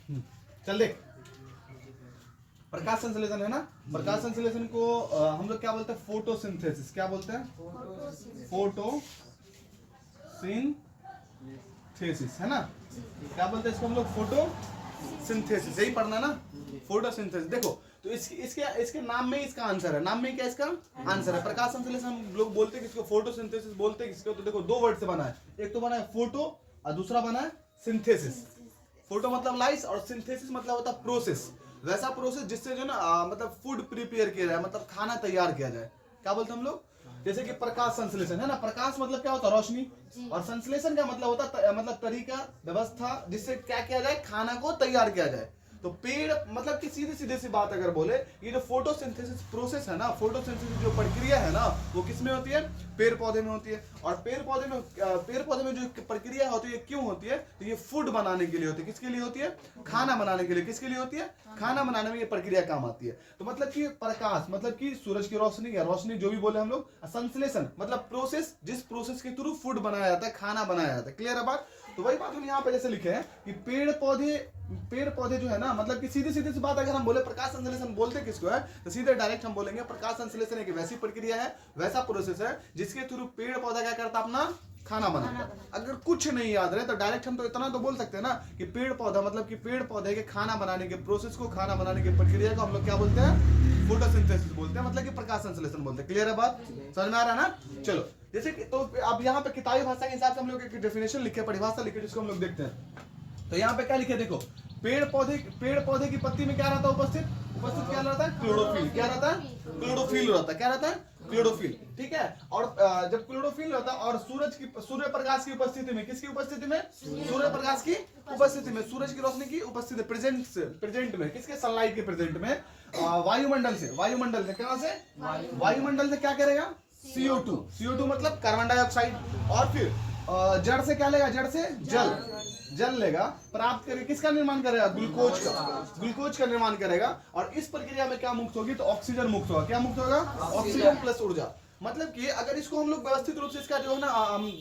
चल देख, प्रकाश संश्लेषण है ना, प्रकाश संश्लेषण को हम लोग क्या बोलते हैं? फोटोसिंथेसिस। क्या बोलते हैं? फोटोसिंथेसिस, है ना? क्या बोलते हैं इसको हम लोग? फोटोसिंथेसिस। यही पढ़ना ना, फोटोसिंथेसिस। देखो तो इसके नाम में इसका आंसर है। नाम में क्या इसका आंसर है? प्रकाश संश्लेषण हम लोग बोलते हैं किसको? फोटोसिंथेसिस बोलते हैं किसको? तो देखो दो वर्ड से बना है, एक तो बना है फोटो और दूसरा बना है सिंथेसिस। फोटो मतलब लाइट और सिंथेसिस मतलब होता है प्रोसेस, वैसा प्रोसेस जिससे जो ना मतलब फूड प्रिपेयर किया जाए, मतलब खाना तैयार किया जाए। क्या बोलते हैं हम लोग? जैसे कि प्रकाश संश्लेषण है ना, प्रकाश मतलब क्या होता है? रोशनी। और संश्लेषण का मतलब होता है मतलब तरीका, व्यवस्था, जिससे क्या किया जाए? खाना को तैयार किया जाए। तो पेड़ मतलब कि सीधी सी बात अगर बोले, ये जो फोटोसिंथेसिस प्रोसेस है ना, फोटोसिंथेसिस जो प्रक्रिया है ना, वो किसमें होती है? पेड़ पौधे में होती है। और पेड़ पौधे में जो प्रक्रिया होती है क्यों होती है? तो ये फूड बनाने के लिए होती है। किसके लिए होती है? खाना बनाने के लिए। किसके लिए होती है? खाना बनाने में ये प्रक्रिया काम आती है। तो मतलब कि प्रकाश मतलब कि सूरज की रोशनी या रोशनी जो भी बोले हम लोग। संश्लेषण मतलब प्रोसेस, जिस प्रोसेस के थ्रू फूड बनाया जाता है, खाना बनाया जाता है। क्लियर है बात? तो वही बात हम यहाँ पे जैसे लिखे हैं कि पेड़ पौधे जो है ना, मतलब कि सीधी सी बात अगर हम बोले प्रकाश संश्लेषण बोलते किसको है, तो सीधे डायरेक्ट हम बोलेंगे प्रकाश संश्लेषण एक वैसी प्रक्रिया है, वैसा प्रोसेस है जिसके थ्रू पेड़ पौधा क्या करता है? अपना खाना बनाता है। अगर कुछ नहीं याद रहे तो डायरेक्ट हम तो इतना तो बोल सकते हैं ना कि पेड़ पौधा मतलब कि पेड़ पौधे के खाना बनाने के प्रोसेस को, खाना बनाने की प्रक्रिया को हम लोग क्या बोलते हैं? फोटोसिंथेसिस बोलते हैं, मतलब कि प्रकाश संश्लेषण बोलते हैं। क्लियर है बात? समझ में आ रहा है ना? चलो जैसे कि तो अब यहाँ पे किताबी भाषा के हिसाब से हम लोग एक डेफिनेशन लिखे, परिभाषा लिखे, जिसको हम लोग देखते हैं। तो यहाँ पे क्या लिखे? देखो, पेड़ पौधे की पत्ती में क्या रहता है? उपस्थित क्या रहता है? क्लोरोफिल। क्या रहता है? क्लोरोफिल रहता है। क्या रहता है? क्लोरोफिल। ठीक है। और जब क्लोरोफिल रहता है और सूर्य प्रकाश की उपस्थिति में, किसकी उपस्थिति में? सूर्य प्रकाश की उपस्थिति में, सूरज की रोशनी की उपस्थिति, प्रेजेंट में, किसके? सनलाइट के प्रेजेंट में वायुमंडल से कहां से? वायुमंडल से क्या करेगा? CO2 मतलब कार्बन डाइऑक्साइड। और फिर जड़ से क्या लेगा? जड़ से जल लेगा, प्राप्त करके किसका निर्माण करेगा? ग्लूकोज का निर्माण करेगा। और इस प्रक्रिया में क्या मुक्त होगी? तो ऑक्सीजन मुक्त होगा। क्या मुक्त होगा? ऑक्सीजन प्लस ऊर्जा। मतलब कि अगर इसको हम लोग व्यवस्थित रूप से इसका जो है ना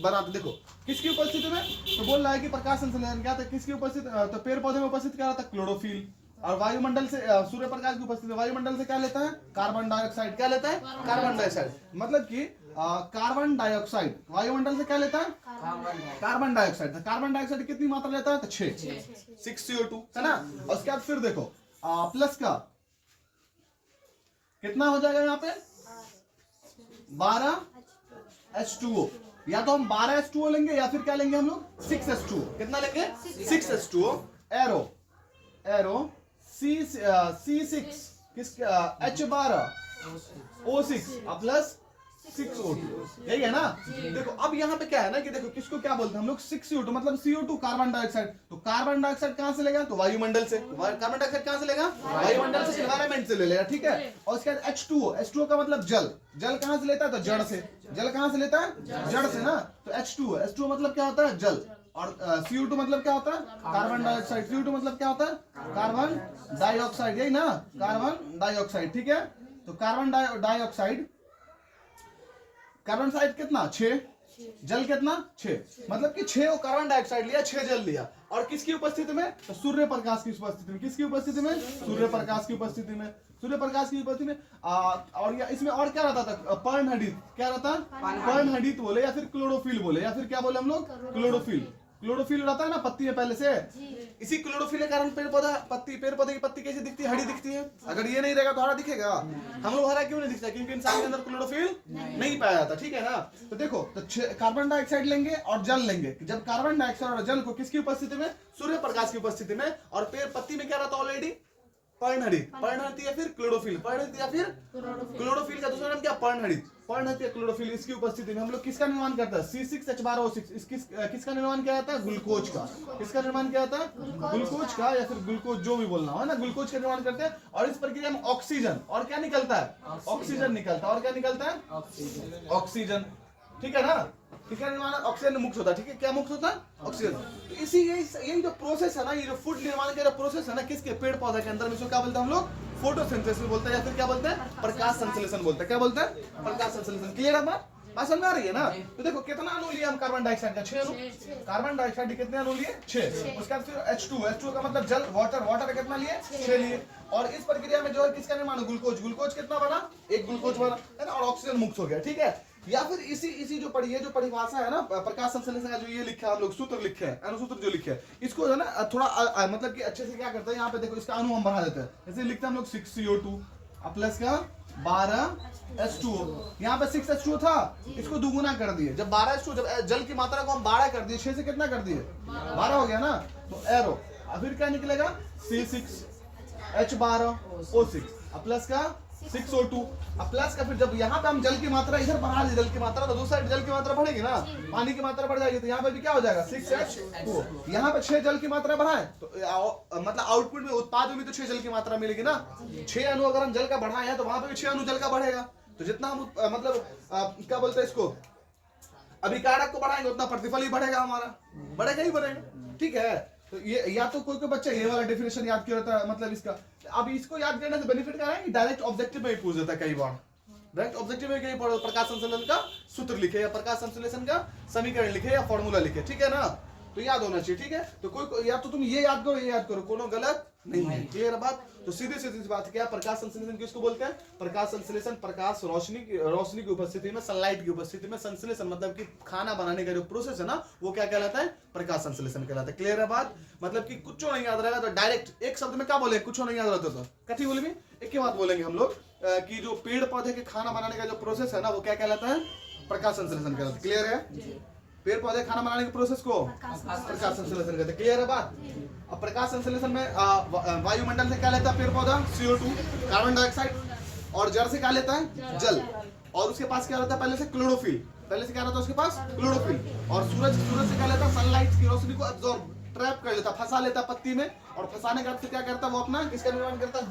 बनाते, देखो किसकी उपस्थिति में? तो बोल रहा है कि प्रकाश संश्लेषण क्या था? किसकी उपस्थिति? तो पेड़ पौधे में उपस्थित क्या रहता है? क्लोरोफिल। और वायुमंडल से सूर्य प्रकाश की उपस्थिति, वायुमंडल से क्या लेता है? Carbon dioxide. क्या लेता है? Carbon dioxide. मतलब कि कार्बन डाइऑक्साइड वायुमंडल से क्या लेता है? Carbon dioxide. कार्बन डाइऑक्साइड कितनी मात्रा लेता है? तो 6 CO2 है ना। और उसके बाद फिर देखो प्लस का कितना हो जाएगा यहाँ पे? 12 H2O। या तो हम 12 H2O लेंगे या फिर क्या लेंगे हम लोग? 6 H2O। कितना लेंगे? 6 H2O। एरो C6 किस H12 O6 प्लस 6O2, यही है ना। देखो अब यहाँ पे क्या है ना कि देखो किसको क्या बोलते हैं हम लोग? 6CO2 मतलब CO2 कार्बन डाइऑक्साइड। तो कार्बन डाइऑक्साइड कहां से लेगा? तो वायुमंडल से। कार्बन डाइऑक्साइड कहां से लेगा? वायुमंडल से, एनवायरमेंट से ले लेगा। ठीक है। और उसके बाद H2O का मतलब जल कहां से लेता है? तो जड़ से। जल कहां से लेता है? जड़ से ना। तो H2O मतलब क्या होता है? जल। और CO2 मतलब क्या होता है? Carbon dioxide. CO2 मतलब क्या होता है? कार्बन डाइऑक्साइड, यही ना, कार्बन डाइऑक्साइड। ठीक है। तो कार्बन डाइऑक्साइड कितना? 6। जल कितना? 6। मतलब कि 6 कार्बन डाइऑक्साइड लिया, 6 जल लिया। और किसकी उपस्थिति में? तो सूर्य प्रकाश की उपस्थिति में। किसकी उपस्थिति में? सूर्य प्रकाश की उपस्थिति में। और इसमें और क्या रहता था? पर्णहरित। क्या रहता है? पर्णहरित बोले या फिर क्लोरोफिल बोले या फिर क्या बोले हम लोग? क्लोरोफिल रहता है ना पत्ती में पहले से। इसी क्लोरोफिल के कारण पेड़ पौधे की पत्ती कैसी दिखती है? हरी दिखती है। अगर ये नहीं रहेगा तो हरा दिखेगा? हम लोग हरा क्यों नहीं दिखता? क्योंकि इंसान के अंदर क्लोरोफिल नहीं पाया जाता। ठीक है ना। तो देखो, तो कार्बन डाइऑक्साइड लेंगे और जल लेंगे। जब कार्बन डाइऑक्साइड और जल को किसकी उपस्थिति में? सूर्य प्रकाश की उपस्थिति में। और पेड़ पत्ती में क्या रहता है? ऑलरेडी पर्णहरित या फिर क्लोरोफिल। क्लोरोफिल का दूसरा नाम क्या? पर्णहरित या क्लोरोफिल। इसकी उपस्थिति में हम लोग किसका निर्माण करता है? C6H12O6। किसका निर्माण किया जाता है? ग्लूकोज का। किसका निर्माण किया जाता है? ग्लूकोज का या फिर ग्लूकोज, जो भी बोलना है ना, ग्लूकोज का निर्माण करते हैं। और इस प्रक्रिया में ऑक्सीजन और क्या निकलता है? ऑक्सीजन निकलता है। और क्या निकलता है? ऑक्सीजन। ठीक है ना। ठीक है। निर्माण ऑक्सीजन मुक्त होता है। ठीक है। क्या मुक्त होता है? ऑक्सीजन। तो यही जो प्रोसेस है ना, ये जो फूड निर्माण का प्रोसेस है ना, किसके? पेड़ पौधे के अंदर में, इसको क्या बोलते हैं हम लोग? फोटोसिंथेसिस बोलते हैं या फिर क्या बोलते हैं? प्रकाश संश्लेषण बोलते हैं। क्या बोलते हैं? प्रकाश संश्लेषण। क्लियर है बात? बात समझ में आ रही है ना? तो देखो कितना अणु लिया हम कार्बन डाइऑक्साइड का, 6 अणु। कार्बन डाइऑक्साइड के कितने अणु लिए? 6। उसके बाद फिर H2 का मतलब जल, वाटर का कितना लिए? 6 लिए। और इस प्रक्रिया में जो है किसका निर्माण? ग्लूकोज कितना बना? एक ग्लूकोज बना, है ना, और ऑक्सीजन मुक्त हो गया, ठीक है। या फिर इसी जो जो परिभाषा है ना प्रकाश संश्लेषण का, जो ये लिखा है हम लोग सूत्र लिखे हैं, अनुसूत्र जो लिखे हैं, इसको जो है ना थोड़ा मतलब कि अच्छे से क्या करते हैं, यहाँ पे देखो इसका अणु हम बढ़ा देते हैं। जैसे लिखते हैं हम लोग 6CO2 प्लस का 12H2O। यहाँ पे 6H2O था, इसको दुगुना कर दिए। जब 12H2O, जब जल की मात्रा को हम 12 कर दिए, 6 से कितना कर दिए? 12 हो गया ना। तो एरो फिर क्या निकलेगा? C6H12O6 प्लस का 6O2 प्लस का, फिर जब यहाँ पे हम जल की मात्रा इधर बढ़ा दी, जल की मात्रा, तो दूसरी साइड जल की मात्रा बढ़ेगी ना, पानी की मात्रा बढ़ जाएगी। तो यहाँ पे भी क्या हो जाएगा? 6H2O। यहाँ पे 6 जल की मात्रा बढ़ाए तो मतलब आउटपुट में, उत्पाद में भी तो 6 जल की मात्रा मिलेगी ना। 6 अणु अगर हम जल का बढ़ाए हैं तो वहां पे भी 6 अणु जल का बढ़ेगा। तो जितना हम मतलब क्या बोलते हैं इसको, अभिकारक को बढ़ाएंगे उतना प्रतिफल ही बढ़ेगा हमारा, बढ़ेगा ही बढ़ेगा, ठीक है। तो ये या तो कोई बच्चा ये वाला डेफिनेशन याद किया रहता है, मतलब इसका अब इसको याद करने से बेनिफिट क्या है कि डायरेक्ट ऑब्जेक्टिव में ही पूछ देता है कई बार। डायरेक्ट ऑब्जेक्टिव में कहीं पढ़ो, प्रकाश संश्लेषण का सूत्र लिखे या प्रकाश संश्लेषण का समीकरण लिखे या फॉर्मूला लिखे, ठीक है ना। तो याद होना चाहिए, ठीक है। तो कोई या तो तुम ये याद करो, ये याद करो, कोनो गलत नहीं है, क्लियर बात। तो सीधी सीधी बात क्या, प्रकाश संश्लेषण किसको बोलते हैं? प्रकाश संश्लेषण प्रकाश रोशनी की उपस्थिति में, सनलाइट की उपस्थिति में संश्लेषण मतलब कि खाना बनाने का जो प्रोसेस है ना, वो क्या कहलाता है? प्रकाश संश्लेषण कहलाता है, क्लियर है बात। मतलब कि कुछ नहीं याद रहेगा तो डायरेक्ट एक शब्द में क्या बोले, कुछ नहीं याद रहता तो कथी बोलेंगे, एक ही बात बोलेंगे हम लोग कि जो पेड़ पौधे के खाना बनाने का जो प्रोसेस है ना, वो क्या कहलाता है? प्रकाश संश्लेषण कहलाता है, क्लियर है। पेड़ पौधे खाना बनाने के प्रोसेस को प्रकाश संश्लेषण कहते हैं, क्लियर है बात। अब प्रकाश संश्लेषण में वायुमंडल से क्या लेता है पेड़ पौधा? CO2 कार्बन डाइऑक्साइड, और जड़ से क्या लेता है? जल, और उसके पास क्या रहता है? पहले से क्लोरोफिल, पहले से क्या रहता है उसके पास? क्लोरोफिल। और सूरज से क्या लेता है? सनलाइट की रोशनी को एब्जॉर्ब, ट्रैप कर लेता, फंसा लेता पत्ती में, और फंसाने के बाद फिर क्या करता है? वो अपना किसका निर्माण करता है?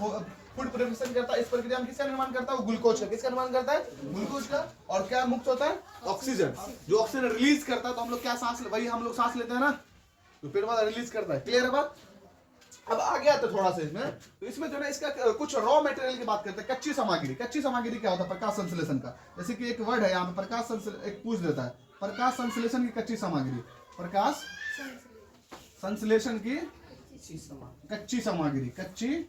फूड प्रोडक्शन करता है। इस प्रक्रिया में किसका निर्माण करता है? वो ग्लूकोज का। किसका निर्माण करता है? ग्लूकोज का। और क्या मुक्त होता है? ऑक्सीजन। जो ऑक्सीजन रिलीज करता है तो हम लोग क्या सांस, वही हम लोग सांस लेते हैं ना, तो पेड़ पौधा रिलीज करता है, क्लियर है बात। अब आ गया तो थोड़ा सा इसमें, तो इसमें जो है इसका कुछ रॉ मटेरियल की बात करते हैं, कच्ची सामग्री। कच्ची सामग्री क्या होता है प्रकाश संश्लेषण का? जैसे कि एक वर्ड है यहाँ पे प्रकाश संश्लेषण, एक पूछ देता है प्रकाश संश्लेषण की कच्ची सामग्री, प्रकाश संश्लेषण की कच्ची सामग्री। कच्ची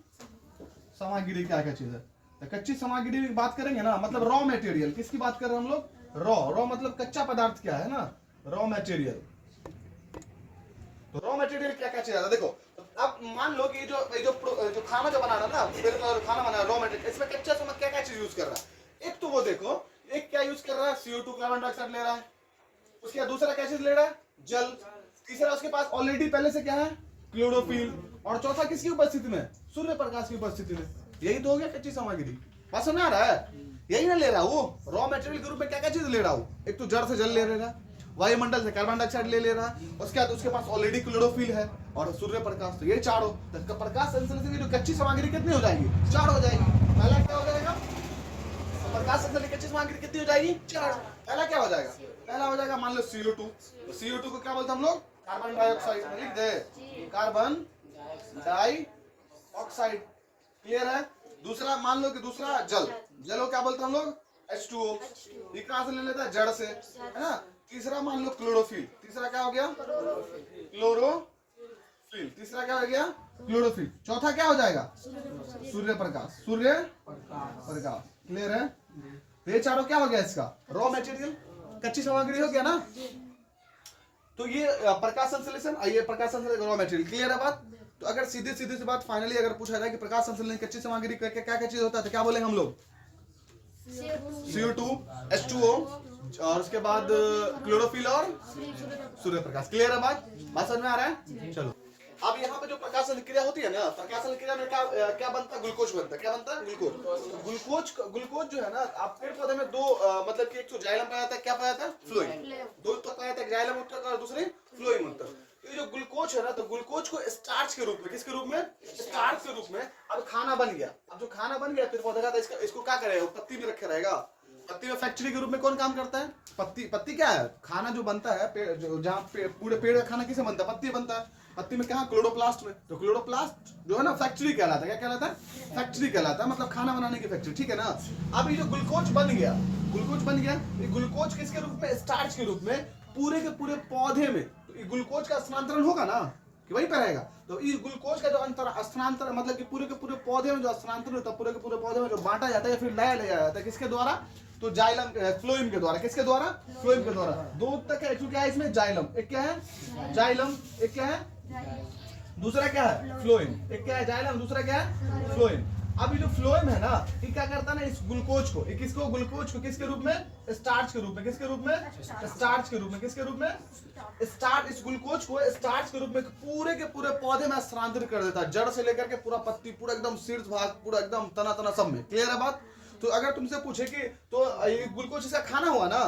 सामग्री क्या क्या चीज है? तो कच्ची सामग्री की बात करेंगे ना, मतलब रॉ मटेरियल। किसकी बात कर रहे हैं हम लोग? रॉ मतलब कच्चा पदार्थ क्या है ना, रॉ मटेरियल। तो रॉ मटेरियल क्या क्या चीज है? देखो अब मान लो कि जो खाना जो बना रहा है ना, मेरे को खाना बना रॉ मटेरियल, इसमें कच्चा सामान क्या क्या चीज यूज कर रहा है? एक तो वो देखो, एक क्या यूज कर रहा है? CO2 कार्बन डाइऑक्साइड ले रहा है। उसके बाद दूसरा क्या चीज ले रहा है? जल। तीसरा उसके पास ऑलरेडी पहले से क्या है? क्लोरोफिल। और चौथा किसकी उपस्थिति में? सूर्य प्रकाश की उपस्थिति में। यही तो हो गया कच्ची सामग्री। बात समझ आ रहा है? यही ना ले रहा हूँ रॉ मटेरियल के रूप में क्या क्या चीज ले रहा हूँ? एक तो जड़ से जल ले रहा, वायुमंडल से कार्बन डाइऑक्साइड ले रहा, उसके बाद उसके पास ऑलरेडी क्लोरोफिल है, और सूर्य प्रकाश। तो ये चारों प्रकाश संश्लेषण की जो कच्ची सामग्री कितनी हो जाएगी? 4 हो जाएगी। पहला क्या हो जाएगा? प्रकाश संश्लेषण की कच्ची सामग्री कितनी हो जाएगी? 4। पहला क्या हो जाएगा? पहला हो जाएगा मान लो CO2। तो CO2 को क्या बोलते हैं हम लोग? Carbon dioxide. लिख दे, कार्बन डाइऑक्साइड, क्लियर है। दूसरा मान लो कि दूसरा जल को क्या बोलते हैं हम लोग? H2O। ये कहां से ले लेता है? जड़ से, है ना। तीसरा मान लो क्लोरोफिल। तीसरा क्या हो गया? क्लोरोफिल। तीसरा क्या हो गया? क्लोरोफिल। चौथा क्या हो जाएगा? सूर्य प्रकाश। सूर्य प्रकाश, क्लियर है। तो ये चारों क्या हो गया? इसका रॉ मटेरियल, कच्ची सामग्री हो गया ना। तो ये प्रकाश संश्लेषण, ये प्रकाश संश्लेषण रॉ मटेरियल, क्लियर है बात। तो अगर सीधी सी बात फाइनली अगर पूछा जाए कि प्रकाश संश्लेषण कच्ची सामग्री क्या क्या चीज होता है, तो क्या बोलेंगे हम लोग? CO2 H2O, और उसके बाद क्लोरोफिल और सूर्य प्रकाश, क्लियर है बात। समझ में आ रहा है? चलो अब यहाँ पे जो प्रकाशन क्रिया होती है ना, प्रकाशन क्रिया में क्या बनता है? ग्लूकोज बनता है। क्या बनता है? ग्लूकोज। ग्लूकोज जो है ना, आप पेड़ पौधे में दो मतलब कि एक तो जाइलम पाया जाता है, क्या पाया जाता है? फ्लोएम। दो तो पाया जाता है, जाइलम उत्तक और दूसरे फ्लोएम उत्तक। ये जो ग्लूकोज है ना, तो ग्लूकोज को स्टार्च के रूप में, किसके रूप में? स्टार्च के रूप में। अब खाना बन गया। अब जो खाना बन गया पेड़ पौधे का, तो इसको क्या करेगा? पत्ती में रखे रहेगा। पत्ती में फैक्ट्री के रूप में कौन काम करता है? पत्ती क्या है? खाना जो बनता है, जहाँ पूरे पेड़ का खाना किसे बनता है? पत्ती बनता है। पत्ती में कहा? क्लोरोप्लास्ट में। तो क्लोरोप्लास्ट जो है ना फैक्ट्री कहलाता है। क्या कहलाता है? फैक्ट्री कहलाता है, मतलब खाना बनाने की फैक्ट्री, ठीक है ना। अब ये जो ग्लूकोज बन गया, ग्लूकोज बन गया। ये ग्लूकोज किसके रूप में? स्टार्च के रूप में पूरे के पूरे पौधे में। तो ये ग्लूकोज का स्थानांतरण होगा ना कि वहीं पर रहेगा। तो इस ग्लूकोज का जो अंतर स्थानांतरण मतलब कि पूरे के पूरे पौधे में जो स्थानांतरण होता है, पूरे के पूरे पौधे में जो बांटा जाता है या फिर लाया ले जाता है, किसके द्वारा? तो जाइलम फ्लोएम के द्वारा। किसके द्वारा? फ्लोएम के द्वारा। दो तक है, क्या है इसमें? जाइलम। एक क्या है? जाइलम। एक क्या है? दूसरा क्या है? फ्लोएम। एक क्या है? जाइलम। दूसरा क्या है? फ्लोएम। अब ये जो फ्लोएम है ना, ये क्या करता है ना, इस ग्लूकोज को, किसको? ग्लूकोज को किसके रूप में? स्टार्च के रूप में। किसके रूप में? स्टार्च के रूप में। किसके रूप में? स्टार्च। इस ग्लूकोज को स्टार्च के रूप में पूरे के पूरे पौधे में स्थानांतरित कर देता है, जड़ से लेकर के पूरा पत्ती, पूरा एकदम शीर्ष भाग, पूरा एकदम तना तना सब में। क्लियर है बात? तो अगर तुमसे पूछे कि तो ये ग्लूकोज इसका खाना हुआ ना,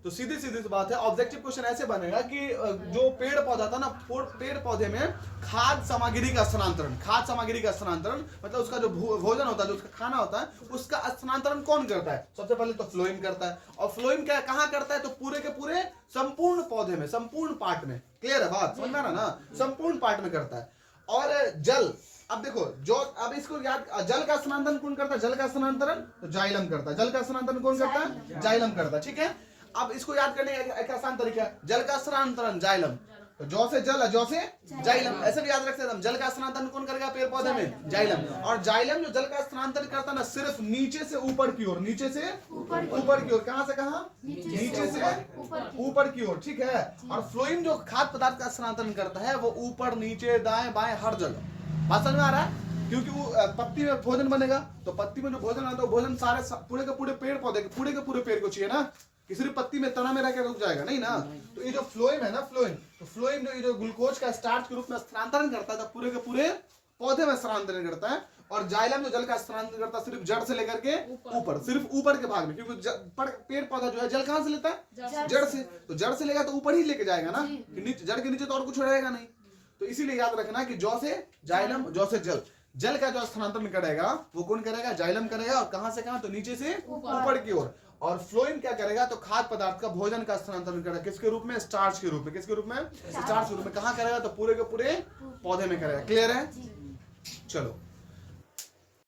तो सीधी सीधी सी बात है, ऑब्जेक्टिव क्वेश्चन ऐसे बनेगा कि जो पेड़ पौधा था ना, पेड़ पौधे में खाद्य सामग्री का स्थानांतरण, खाद्य सामग्री का स्थानांतरण मतलब उसका जो भोजन होता है, जो उसका खाना होता है, उसका स्थानांतरण कौन करता है? सबसे पहले तो फ्लोएम करता है। और फ्लोएम क्या कहाँ करता है? तो पूरे के पूरे संपूर्ण पौधे में, संपूर्ण पार्ट में। क्लियर है बात? समझ में आ रहा ना? संपूर्ण पार्ट में करता है। और जल, अब देखो जो, अब इसको याद, जल का स्थानांतरण कौन करता है? जल का स्थानांतरण तो जाइलम करता है। जल का स्थानांतरण कौन करता है? जाइलम करता है। ठीक है, अब इसको याद करने का एक आसान तरीका है, जल का स्थानांतरण जाइलम, तो जौ से जल, जौ से जाइलम, ऐसे भी याद रखते हैं हम। जल का स्थानांतरण कौन करेगा पेड़ पौधे में? जाइलम। और जाइलम जो जल का स्थानांतरण करता है ना, सिर्फ नीचे से ऊपर की ओर, नीचे से ऊपर की ओर। कहां से कहां? नीचे से ऊपर की ओर। ठीक है। और फ्लोएम जो खाद्य पदार्थ का स्थानांतरण करता है, वो ऊपर नीचे दाएं बाएं हर जगह। बात समझ में आ रहा है? क्योंकि वो पत्ती में भोजन बनेगा, तो पत्ती में जो भोजन आता है, भोजन सारे पूरे के पूरे पेड़ पौधे के पूरे के पेड़ को चाहिए ना, कि सिर्फ पत्ती में तना में रह के रुक जाएगा नहीं ना। तो ये जो फ्लोएम है ना, फ्लोएम, तो फ्लोएम जो ये जो ग्लूकोज का स्टार्च के रूप में स्थानांतरण करता है, तो पूरे के पूरे पौधे में स्थानांतरण करता है। और जाइलम जो जल का स्थानांतरण करता है, सिर्फ जड़ से लेकर के ऊपर, सिर्फ ऊपर के भाग में, क्योंकि पेड़ पौधा जो है जल कहां से लेता है? जड़ से। तो जड़ से लेगा तो ऊपर ही लेके जाएगा ना, जड़ के नीचे तो और कुछ रहेगा नहीं। तो इसीलिए याद रखना कि जौ से जाइलम, जौ से जल, जल का जो स्थानांतरण करेगा वो कौन करेगा? जाइलम करेगा। और कहां से कहां? तो नीचे से ऊपर की ओर। और फ्लोएम क्या करेगा? तो खाद्य पदार्थ का, भोजन का स्थानांतरण करेगा। किसके रूप में? स्टार्च के रूप में। किसके रूप में? स्टार्च के रूप में। कहां करेगा? तो पूरे के पूरे पौधे में करेगा। क्लियर है? चलो।